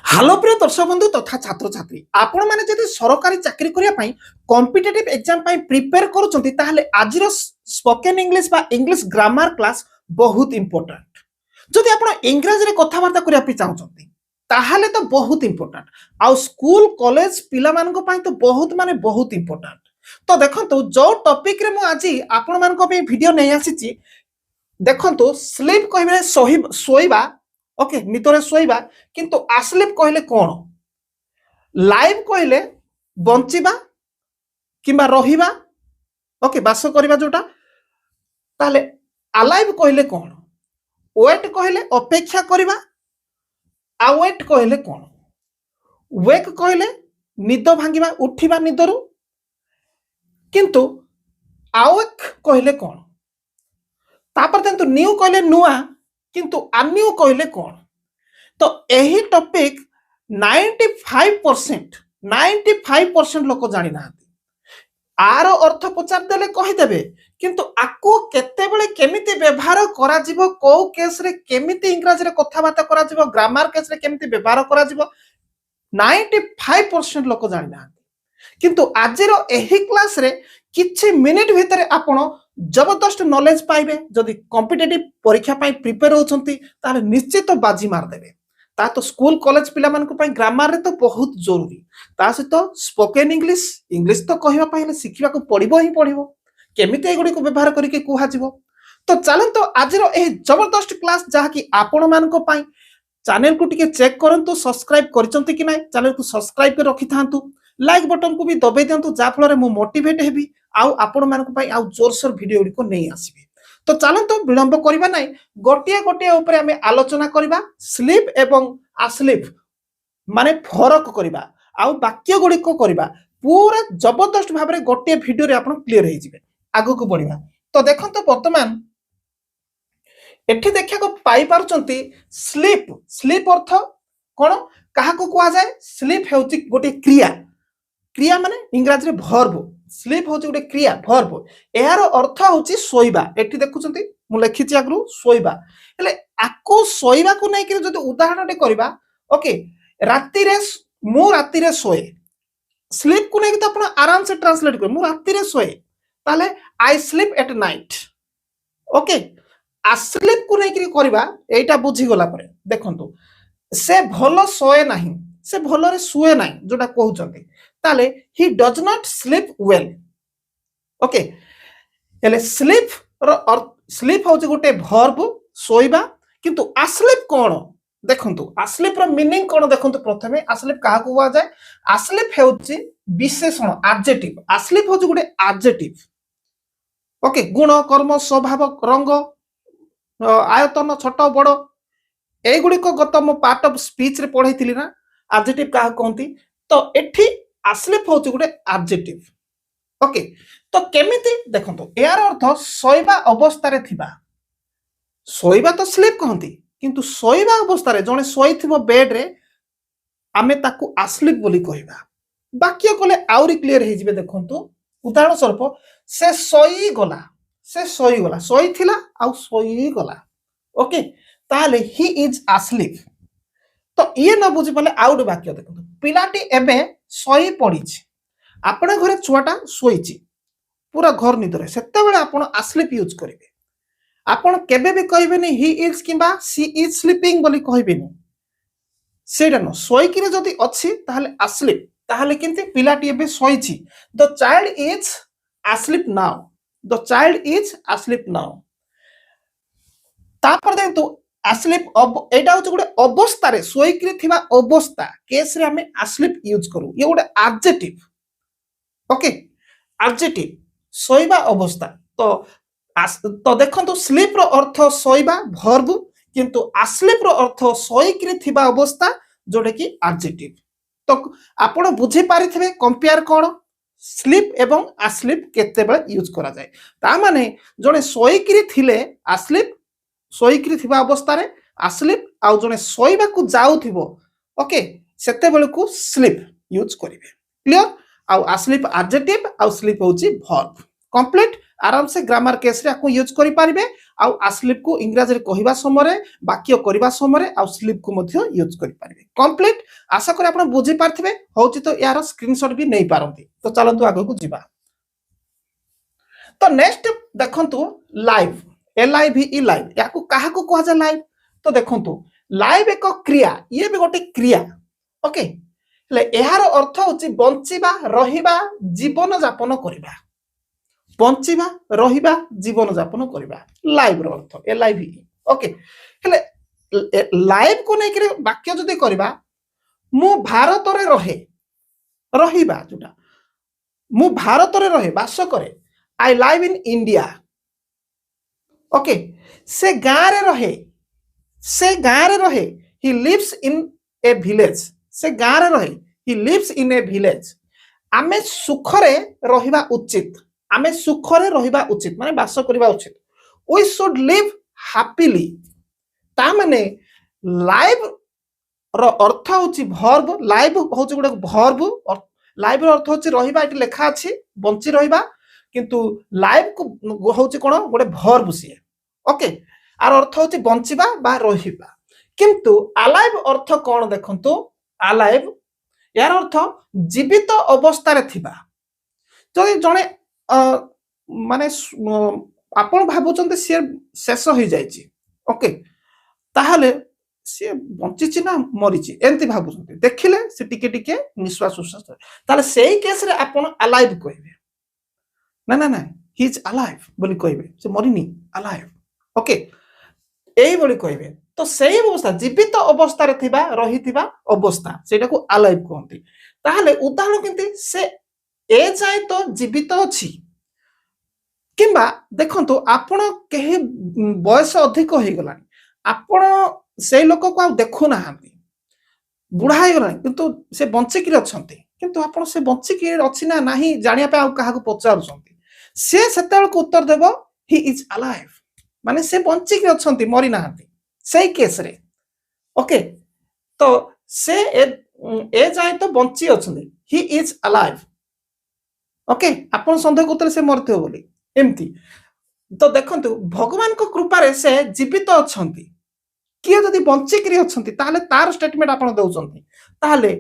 Hello प्रिय दर्शक बंधु तथा छात्र छात्री आपण माने जदि सरकारी चाकरी करिया पई कॉम्पिटिटिव एग्जाम पई प्रिपेयर करूचंती ताहले आजिर स्पोकन इंग्लिश बा इंग्लिश ग्रामर क्लास बहुत इंपोर्टेंट। जदि आपण इंग्रजी रे कथाबार्ता करिया पई चाहउचंती ताहले तो बहुत इंपोर्टेंट। आ स्कूल कॉलेज पिला मान को पई तो बहुत इंपोर्टेंट। तो देखंतु जो टॉपिक रे मु आजी आपण मान को पई वीडियो नै आसीची देखंतु स्लीप कहबे सोइबा ओके नितरे सोइबा किंतु आस्लीप कहले कोन लाइव कहले बंचिबा किंबा रहिबा ओके बास करबा जोटा ताले अलाइव कहले कोन वेट कहले अपेक्षा करबा अवेट कहले कोन वेक कहले निद भांगिबा उठिबा निदरु किंतु अवेक कहले कोन तापर देंतु न्यू कहले नुआ किंतु अन्यू कहले कोन। तो यही टॉपिक 95% लोक जानी ना आर अर्थ पचार देले कहि देबे किंतु आको केतेबेले केमिति व्यवहार करा जिवो को केस रे केमिति इंग्रजी रे कथा बाता करा जिवो ग्रामर केस रे केमिति व्यवहार करा जिवो 95% लोक जानी ना किंतु आजिरो एही क्लास रे किछि मिनिट भितरे आपण जबरदस्त नॉलेज पाइबे। जदि कॉम्पिटिटिव परीक्षा पाई प्रिपेयर होचंती ताले निश्चित बाजी मार देबे। ता तो स्कूल कॉलेज पिला मान को पाई ग्रामर रे तो बहुत जरूरी ता से तो स्पोकन इंग्लिश तो कहबा पाइले सिखिबा को पड़िबो ही पड़िबो केमिते एगुडी को व्यवहार करके कुहा जिवो। तो चलन तो आजिरो ए जबरदस्त क्लास जहा कि आपण मान को पाई चैनल को टिके चेक करंतु सब्सक्राइब करचंती कि नै चैनल को सब्सक्राइब कर रखि थांतु लाइक बटन को भी दबे दियंतु जा फल रे मु मोटिवेट हेबी आउ आपण मान को पाई आउ जोरसोर वीडियो को नै आसीबे। तो चलन तो विलंब करबा नै गोटिया गोटिया ऊपर हमें आलोचना करबा स्लीप एवं अस्लीप माने फरक करबा आउ वाक्य गुडी को करबा पूरा जबरदस्त भाबरे गोटिया वीडियो रे आपण क्लियर हे जिवे आगो को बढ़िबा। तो देखंतो वर्तमान एठी देखिया को पाई पारुचंती स्लीप अर्थ कोन काहा को कुआ जाय स्लीप हेउची गोटे क्रिया माने इंग्रजी रे वर्ब स्लीप होची गोटे क्रिया वर्ब एहार अर्थ होची सोइबा। एठी देखुचंती मु लिखिची आगरु सोइबा हेले आको सोइबा को नै कि जदि उदाहरण टे करबा ओके राती रे सोए स्लीप को नै कि तो आपण आराम से ट्रांसलेट कर मु राती रे सोए ताले I sleep at night okay asleep को नै कि करबा एटा बुझी गला परे देखंतु से भलो सोए नाही से भलो रे सुए नाही जोटा कहउचंती ताले he does not sleep well okay हेले स्लीप होची गोटे वर्ब सोइबा किंतु अस्लीप कोन देखंतु अस्लीप रो मीनिंग कोन देखंतु प्रथमे अस्लीप काहा को हुआ जाय अस्लीप हेउची विशेषण एडजेक्टिव अस्लीप होची गोटे एडजेक्टिव ओके गुण कर्म स्वभाव रंग आयतन छोट बड़ ए गुडी को गत मो पार्ट ऑफ स्पीच रे पढैतिली ना एडजेक्टिव काहा कहंती। तो एठी अस्लीप होची गोटे एडजेक्टिव ओके। तो केमिति देखंतु यार अर्थ सोइबा अवस्था रे थिबा सोइबा तो स्लीप कहंती किंतु सोइबा अवस्था रे जने सोइथिबो बेड रे आमे ताकू अस्लीप बोली कहबा वाक्य कोले आउरी क्लियर हे जिवे देखंतु उदाहरण स्वरूप से सोई गला सोइथिला आ सोई गला ओके ताले ही इज अस्लीप। तो ये न बुझी पाले आउट वाक्य देखंतु पिलाटी एबे सोई पड़ीछि आपण घरे छुआटा सोईछि पूरा घर निदरे सेते बेले आपण अस्लीप यूज करिवे आपण केबे भी कहबेनी ही इज किबा सी इज स्लीपिंग बोली कहबेनी सेडा न सोई किरे जदी अछि ताहाले अस्लीप ताहाले किंती पिलाटी एबे सोईछि the child is asleep now तापर देखंतु अस्लीप एटा होच गुडे अवस्था रे सोईकरी थिबा अवस्था केस रे हमें अस्लीप यूज करू ये गुडे एडजेक्टिव ओके एडजेक्टिव सोइबा अवस्था। तो देखंतु स्लीप रो अर्थ सोइबा वर्ब किंतु अस्लीप रो अर्थ सोईकरी थिबा अवस्था जोडे की एडजेक्टिव। तो आपण बुझी पारिथिबे कंपेयर कोन स्लीप एवं अस्लीप केते बेले यूज करा जाय ता माने जने सोईकरी थिले अस्लीप सोईकरी थिबा अवस्था रे अस्लीप आ जने सोइबा को जाउथिबो ओके सेते बेले को स्लीप यूज करिवे क्लियर। आ अस्लीप एडजेक्टिव आ स्लीप होची वर्ब कंप्लीट आराम से ग्रामर केस रे को यूज करि पारिबे आउ आस्लीप को इंग्रजी रे कहबा समय वाक्य करबा समय आउ स्लीप को मध्य यूज करि पारिबे कंप्लीट आशा करी आपण बुझी पारथिबे होची तो यार स्क्रीनशॉट भी नहीं पारंती तो चलंतु आगे को जिबा तो नेक्स्ट देखंतु लाइव LIVE लाइव याकू काहा को कहा जा लाइव तो देखंतु लाइव एक क्रिया ये भी गोटे क्रिया ओके ले एहार अर्थ होची बंचिबा रहिबा जीवन यापन करिबा बंचिबा रहिबा जीवन यापन करिबा लाइव रो अर्थ LIVE ओके हेले लाइव को नै कि वाक्य जदि करिबा मु भारत रे रहे रहिबा जोटा मु भारत रे रहे वास करे आई लाइव इन इंडिया ओके से गाँ रे रहे he lives in A village से गाँ रे रहे he lives in A village आमे सुखरे रहिबा उचित माने वास करिबा उचित वी शुड लिव हैप्पीली ता माने लाइव रो अर्थ होची वर्ब लाइव होची गुडा वर्ब लाइव रो अर्थ होची रहिबा एटी लेखा अछि बंची रहिबा किंतु लाइव को होची कोन गोटे वर्ब सी ओके आर अर्थ होची बंचिबा बा रहिबा किंतु अलाइव अर्थ कोन देखंतु अलाइव यार अर्थ जीवित अवस्था रे थिबा जदि जणे माने आपण भाबुचंते से शेष होई जाईची ओके ताहले से बंचिची ना मरिची एंती भाबुचंते देखिले से टिके टिके निश्वास उश्वास ताले सेही केस रे आपण अलाइव कहबे ना ना ना ही इज अलाइव बोली कहबे से मरिनी अलाइव ओके एई बोली कहबे तो सेही अवस्था जीवित अवस्था रे थिबा रहिथिबा अवस्था सेटा को अलाइव कहंती ताहले उदाहरण केंती से ए जाय तो जीवित अछि किंबा देखंतु आपण केहे बयस अधिक होई गलानी आपण से लोक को आ देखु नाहांती बुढ़ा होई गलानी किंतु से बंची कि अछंती किंतु आपण से बंची कि अछि ना नाही जानिया पे आ काहा को पचारुछंती से सेतेल को उत्तर देबो ही इज अलाइव माने से बंची कि अछंती मरि नाहांती सेही केस रे ओके तो से ए जाय तो बंची अछंती ही इज अलाइव ओके आपण संदेह करते से मरते हो बोली एमती तो देखंतु भगवान को कृपा रे से जीवित अछंती किए जदि बंची करी अछंती ताले तार स्टेटमेंट आपण दउचंती ताले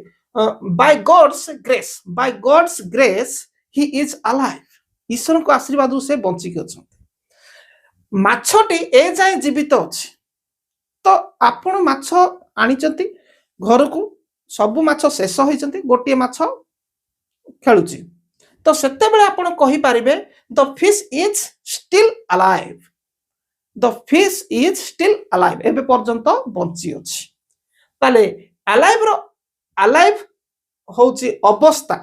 by God's grace he is alive ईश्वर को आशीर्वाद से बंची के अछंती माछटी ए जाय जीवित अछि तो आपण माछ आनिचंती घर को सब माछ शेष होइचंती गोटे माछ खेलुची तो सेते बेले आपण कहि पारिबे the fish is still alive एबे पर्यंत बंची अछि ताले अलाइव होची अवस्था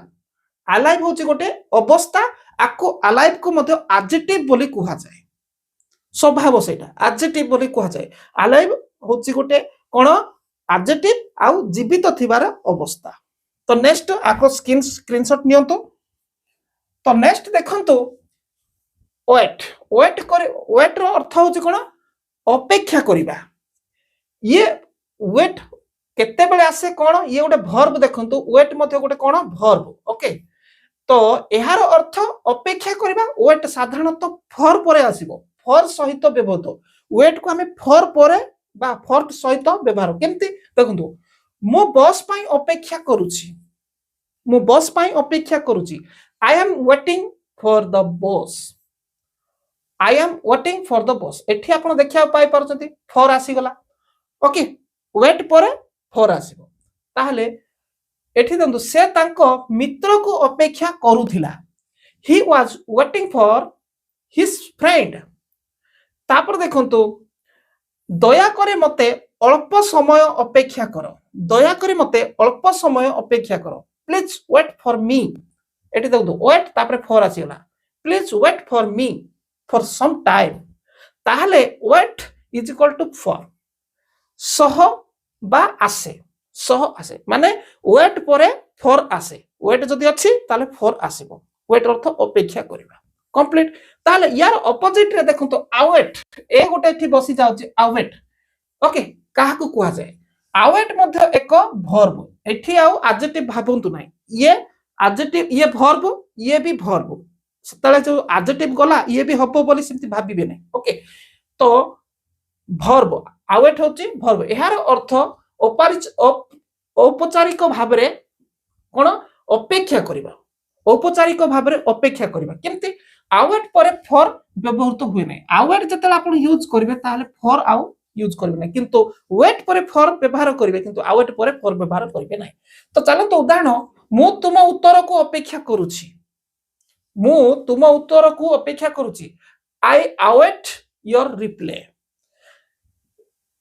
अलाइव होची गोटे अवस्था आको अलाइव को मध्य एडजेक्टिव बोली कुहा जाय स्वभाव सेटा एडजेक्टिव बोली कुहा जाय अलाइव होची गोटे कोन एडजेक्टिव आउ जीवित थिबार अवस्था तो नेक्स्ट आको स्क्रीनशॉट नियंतो तो नेक्स्ट देखंतु वेट रो अर्थ होची कोन अपेक्षा करिबा ये वेट केते बेले आसे कोन ये गोटे वर्ब देखंतु वेट मध्ये गोटे कोन वर्ब ओके तो एहार अर्थ अपेक्षा करिबा वेट साधारणतः फॉर परे आसीबो फॉर सहित व्यवहार वेट को हमें फॉर परे बा फॉर सहित व्यवहार केमती देखंतु मो बस पई अपेक्षा करूची I am waiting for the bus एठी आपण देखिया पाई परछथि फॉर आसी गला ओके वेट परे फॉर आसीबो ताहले एठी दंतु से तांको मित्र को अपेक्षा करूथिला he was waiting for his friend तापर देखंतु दया करे मते अल्प समय अपेक्षा करो प्लीज वेट फॉर मी एठी देखो वेट तापर फॉर आसी गला please wait for me for some time ताहले wait is equal to for सह बा आसे माने वेट परे फॉर आसे वेट जदि अछि ताले फॉर आसीबो वेट अर्थ अपेक्षा करबा कंप्लीट ताले यार ऑपोजिट रे देखो तो अवेट ए गोटे एठी बसी जाउची अवेट ओके काहा को कुआ जाय अवेट मध्ये एक वर्ब एठी आउ एडजेक्टिव भाबंतु नाही ये एडजेक्टिव ये वर्ब ये भी वर्ब सतले जो एडजेक्टिव गला ये भी हबो बोली सिमति भाबिबे नै ओके तो भर्ब आवेट होची भर्ब एहार अर्थ औपचारिक भाव रे कोन अपेक्षा करिबा औपचारिक भाव रे अपेक्षा करिबा केमती आवेट परे फॉर व्यवहृत हुए नै आवेट जतले आपण यूज करिवे ताले फॉर आउ यूज करिवे नै किंतु वेट परे फॉर व्यवहार करिवे किंतु आवेट परे फॉर व्यवहार करिवे नै तो चलो तो उदाहरण मु तुम उत्तर को अपेक्षा करूची मु तुम उत्तर को अपेक्षा करूची आई अवेट योर रिप्लाई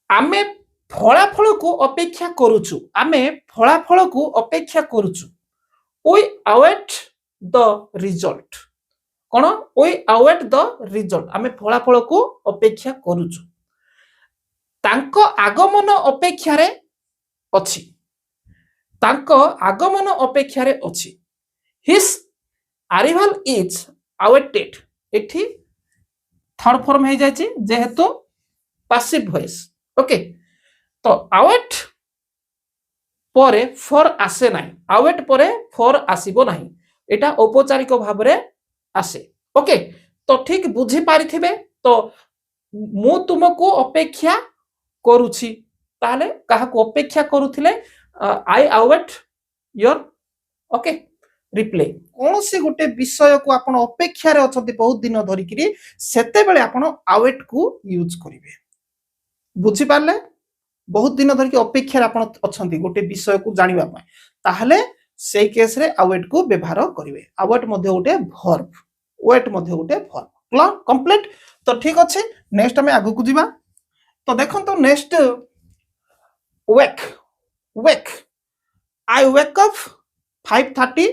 आमे फलाफल को अपेक्षा करूछु आमे फलाफल को अपेक्षा करूछु वी अवेट द रिजल्ट कोन वी अवेट द रिजल्ट आमे फलाफल को अपेक्षा करूछु तांको आगमन अपेक्षा रे अछि तांको आगमन अपेक्षा रे अछि हिज अराइवल इज अवेटेड एठी थर्ड फॉर्म हे जायछि जेहेतु पैसिव वॉइस ओके तो अवेट परे फॉर आसे नाही अवेट परे फॉर आसीबो नाही एटा औपचारिक भाव रे आसे ओके तो ठीक बुझी पारिथिबे तो मु तुमको अपेक्षा करूछि ताले काहा को अपेक्षा करूथिले I await your okay reply कोनोसी गोटे विषय को आपण अपेक्षा रे अछंती बहुत दिन धरिकरी सेते बेले आपण अवेट को यूज करिवे बुझी पारले बहुत दिन धरिक अपेक्षा रे आपण अछंती गोटे विषय को जानिबा पय ताहले सेई केस रे अवेट को व्यवहार करिवे अवेट मध्ये गोटे वर्ब वेट मध्ये गोटे वर्ब क्लियर कंप्लीट तो ठीक अछि नेक्स्ट हम आगु को जिबा तो देखंतो next wake wake I wake up 5:30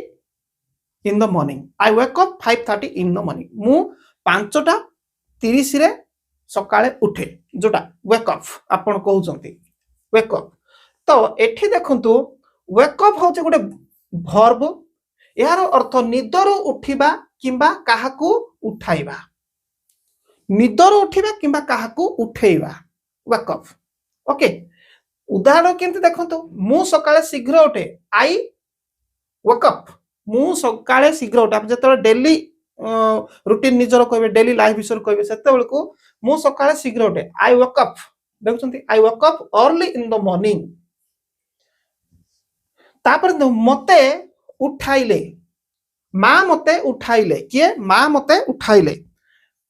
in the morning I wake up 5:30 in the morning मु 5:30 रे सकाळे उठे जोटा वेक अप आपण कहउचंती वेक अप तो एठी देखंतु वेक अप होचे गोटे वर्ब यार अर्थ निदरो उठिबा किंबा काहाकू उठाइबा निदरो उठिबा किंबा काहाकू उठेइबा वेक अप ओके उदाहरण केंति देखंतु मु सकाळे शीघ्र उठे आई वेक अप मु सकाळे शीघ्र उठे आप जतले डेली रूटीन निजर कहबे डेली लाइफ विषय कहबे सेते बेलको मु सकाळे शीघ्र उठे आई वेक अप देखुछंती I wake up early in the morning तापर मते उठाइले मां मते उठाइले किए मां मते उठाइले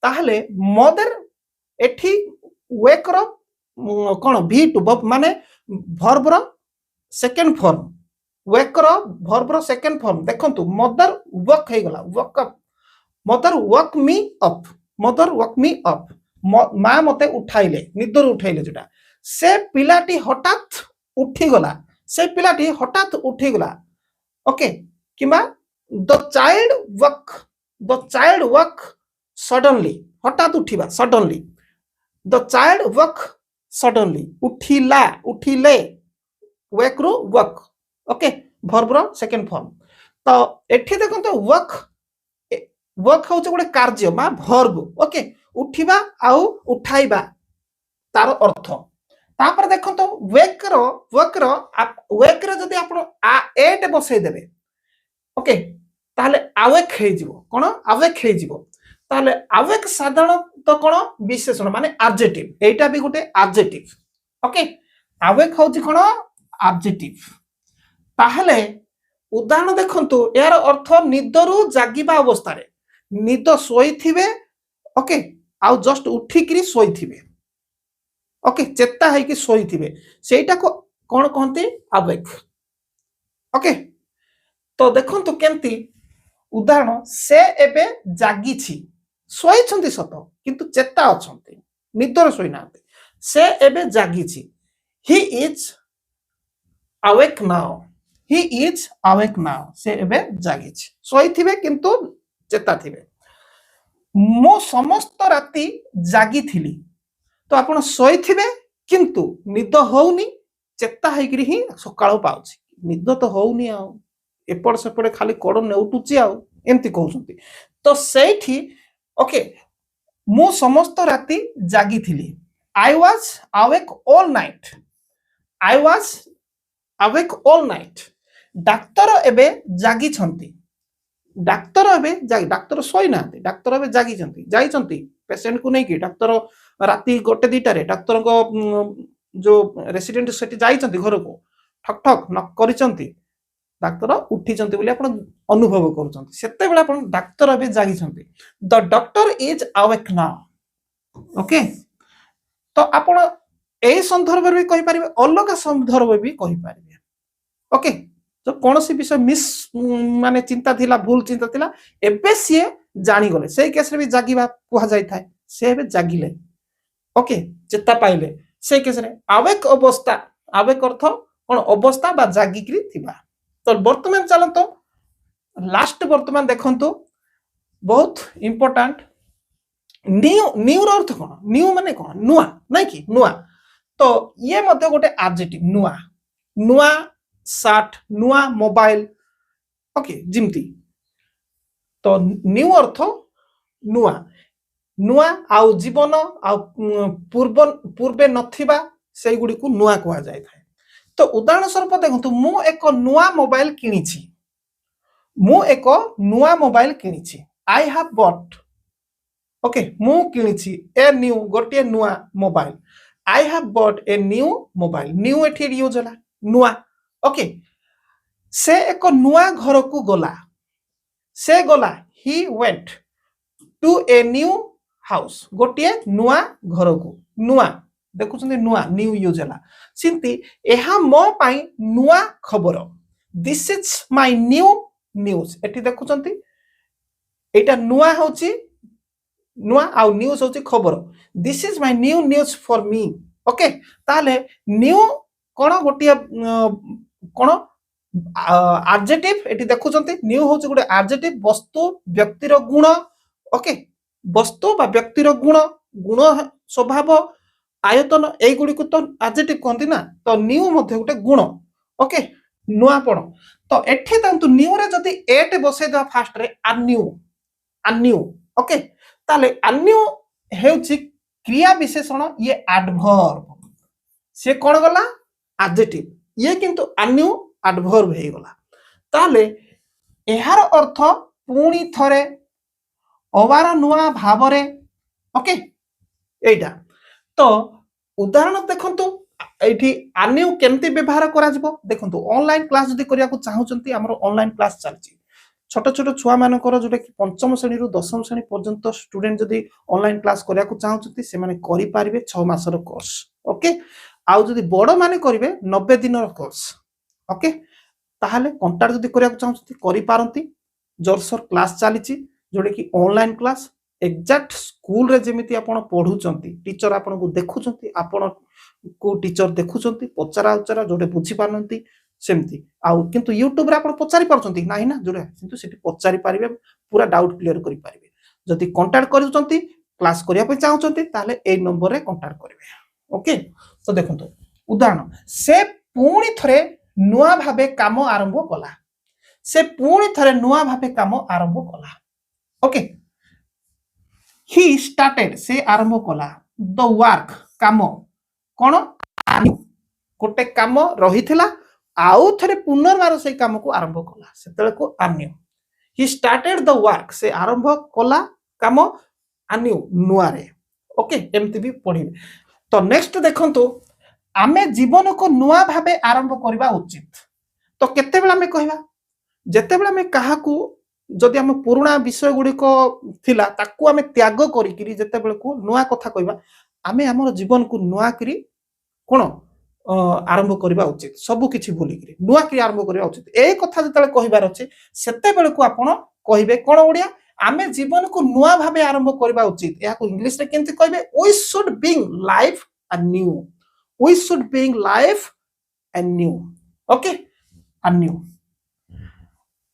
ताहले मदर एठी वेक रो कोन भी टू माने वर्ब रो सेकंड फॉर्म वेक रो वर्ब रो सेकंड फॉर्म देखंतु मदर वर्क हे गला work up mother work me up mother work me up मां मते उठाइले निदर उठाइले जोटा से पिलाटी हठात उठी गला से पिलाटी हठात उठी गला ओके किबा द चाइल्ड वर्क सडनली हठात उठिबा suddenly the child work suddenly उठिला उठिले wake row work okay verb row second form तो एठी देखंतो वर्क वर्क होचे गोटे कार्य मा वर्ब ओके उठिबा आउ उठाइबा तार अर्थ तापर देखंतो वेक रो जदी आपण आ एट बसै देबे ओके ताले अवेक हे जिवो कोन अवेक हे जिवो ताले अवेक साधारण तो कोन विशेषण माने एडजेक्टिव एटा भी गोटे एडजेक्टिव ओके अवेक होची कोन एडजेक्टिव ताहले उदाहरण देखंतु यार अर्थ निदरु जागिबा अवस्था रे निद सोईथिबे ओके आउ जस्ट उठिकरी सोईथिबे ओके चेता है कि सोईथिबे सेटा को कोन कहंती अवेक ओके तो देखंतु केंती उदाहरण से एबे जागी छी सोई छंती सत किंतु चेता अछंती निदर सोई नाते से एबे जागी छी he is awake now he is awake now से एबे जागी छी सोई थिबे किंतु चेता थिबे मो समस्त राती जागी थिली तो आपण सोई थिबे किंतु निद होउनी चेता हैकरी ही सकाळ पाउची निद तो होउनी आ एपड़ सेपड़े खाली कोड़ नेउटुची आ एमती कहउछंती तो सेठी ओके मो समस्त राती जागी थिली I was awake all night I was awake all night doctor एबे जागी छंती डाक्तर एबे जागी डाक्तर सोई नांती डाक्तर एबे जागी छंती जाई छंती पेसेंट को नहीं कि डाक्तर राति 1-2 रे डाक्तर को जो रेसिडेंट सेठी जाइछंती घर को ठक ठक न करिसंती डाक्तर उठिसंती बोली आपण अनुभव करूछंती सेते बेला आपण डाक्तर अबे जागिसंती the doctor is awake now okay तो आपण ए संदर्भ में कहि परिबे अलग संदर्भ भी कहि परिबे ओके तो कौन सी विषय मिस माने चिंता थिला भूल चिंता थिला एबे सी जानी गले से केस रे भी जागिबा कुहा जाय थाए से एबे जागिले ओके चेता पाइले से केस रे आवेक अवस्था आवेक अर्थ कोन अवस्था बा जागिकरी थिबा तो वर्तमान चलतो लास्ट वर्तमान देखंतो बहुत इंपोर्टेंट न्यू न्यू रो अर्थ कोन न्यू माने कोन नुआ नै कि नुआ तो ये मध्य गोटे एडजेक्टिव नुआ नुआ सार्ट नुआ मोबाइल ओके जिमती तो न्यू अर्थ नुआ नुआ आउ जीवन आउ पूर्व पूर्वे नथिबा सेई गुडी को नुआ कहा जाय थाए तो उदाहरण स्वरूप देखंतु मु एक नुआ मोबाइल किनिछि मु एक नुआ मोबाइल किनिछि आई हैव बॉट ओके मु किनिछि ए न्यू गोटे नुआ mobile I have bought a new mobile new एठी यूज होला नुआ ओके से एक नुआ घर को गला से गला ही went to a new house गोटे नुआ घर को नुआ देखुछन्ते नुआ न्यू यूज होला सिंती एहा मो पाई नुआ खबर this is my new news एठी देखुछन्ती एटा नुआ होची नुआ आउ न्यूज होची खबर this is my new news for me okay ताले न्यू कोन गोटे कोन एडजेक्टिव एठी देखुछन्ती न्यू होची गोटे एडजेक्टिव वस्तु व्यक्तिर गुण ओके वस्तु बा व्यक्तिर गुण गुण स्वभाव आयतन एई गुडी को तो एडजेक्टिव कहंती ना तो न्यू मध्ये गोटे गुण ओके नुआपण तो एठी तंतु न्यू रे जदी एट बसे द फास्ट रे अन्यू ओके ताले अन्यू हेउची क्रिया विशेषण ये एडवर्ब से कोन गला एडजेक्टिव ये किंतु अन्यू एडवर्ब हे गला ताले एहार अर्थ पुणी थरे अवार नुआ भावरे ओके एटा तो उदाहरण देखंतु एठी अन्यू केमती व्यवहार करा जिवो देखंतु ऑनलाइन क्लास जदी करिया को चाहुचंती हमरो ऑनलाइन क्लास चलची छोट छोट छुआ मानकर जोटा कि पंचम श्रेणी रु दशम श्रेणी पर्यंत स्टूडेंट जदी ऑनलाइन क्लास करिया को चाहुचंती से माने करि पारिबे 6 मासर कोर्स ओके आउ जदी बड़ माने करिवे 90 दिनर कोर्स ओके ताहाले कांटेक्ट जदी करिया को चाहुचंती करि पारंती जोरसोर क्लास चलीची जोडे कि ऑनलाइन क्लास एग्जैक्ट स्कूल रे जेमिति आपण पढुचंती टीचर आपण को देखुचंती आपण को टीचर देखुचंती पचरा उचरा जोडे बुझी पारनंती सेमती आउ किंतु यूट्यूब रे आपण पचारि पारचंती नाही ना जोडे किंतु सेठी पचारि पारिबे पूरा डाउट क्लियर करि पारिबे जदी कांटेक्ट करूचंती क्लास करिया पे चाहुचंती ताले ए नंबर रे कांटेक्ट करिवे ओके तो देखंतु उदाहरण से पुणी थरे नुआ भाबे काम आरंभ कला से पुणी थरे नुआ भाबे काम आरंभ कला ओके ही स्टार्टेड से आरंभ कला द वर्क काम कोन गोटे काम रहिथिला आउ थरे पुनर्बार से काम को आरंभ कला सेतले को अन्य ही स्टार्टेड द वर्क से आरंभ कला काम अन्य नुआरे ओके एमती भी पढिबे तो नेक्स्ट देखंतु आमे जीवन को नुआ भाबे आरंभ करबा उचित तो केते बेला में कहबा जेते बेला में काहा को जदि हम पुराना विषय गुडी को थिला ताकू आमे त्याग करी कि जेते बेला को नुआ कथा कहबा आमे हमर जीवन को नुआ करी कोन आरंभ करबा उचित सब किछि भूली करी नुआ करी आरंभ करबा उचित ए कथा जतले कहबार अछि सेते बेला को आपण कहिबे कोन ओडिया आमे जीवन को नुआ भाबे आरंभ करबा उचित या को इंग्लिश रे केनते कहबे we should being life anew we should being life anew okay anew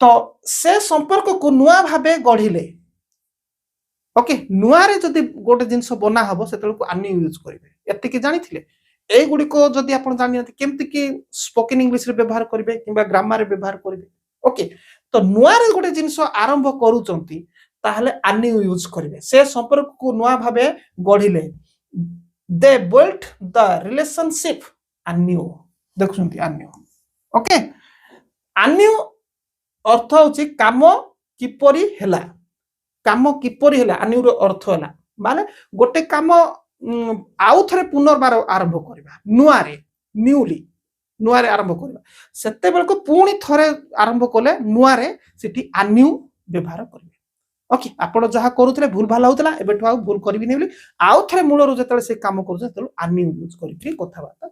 तो से संपर्क को नुआ भाबे गढिले ओके नुआ रे जदी गोटे जिंस बना हबो सेतल को अन्यू यूज करिवे एते के जानिथिले ए गुडी को जदी आपण जानियते केमति कि स्पोकन इंग्लिश रे व्यवहार करिवे किबा ग्रामर रे व्यवहार करिवे ओके तो नुआ रे गोटे जिंस आरंभ करूचंती ताहले अन्यू यूज करिवे से संपर्क को नुआ भाबे गढिले they built the relationship anew देखुंती अन्यू ओके अन्यू अर्थ होची काम किपरि हेला अन्यू रो अर्थ होला ମାନେ ଗୋଟେ କାମ आउ थे पुनर्बार आरंभ करवा नुआरे न्यूली नुआरे आरंभ करवा सेते बेलको पुणी थरे आरंभ कले नुआरे सिटी आन्यू व्यवहार करिवे ओके आपण जहा करूथले भूल भाल होतला एबेठु आ भूल करबी नै बोली आउ थरे मूलरो जतले से काम करू जतले आन्यू यूज करिके कथा बार्ता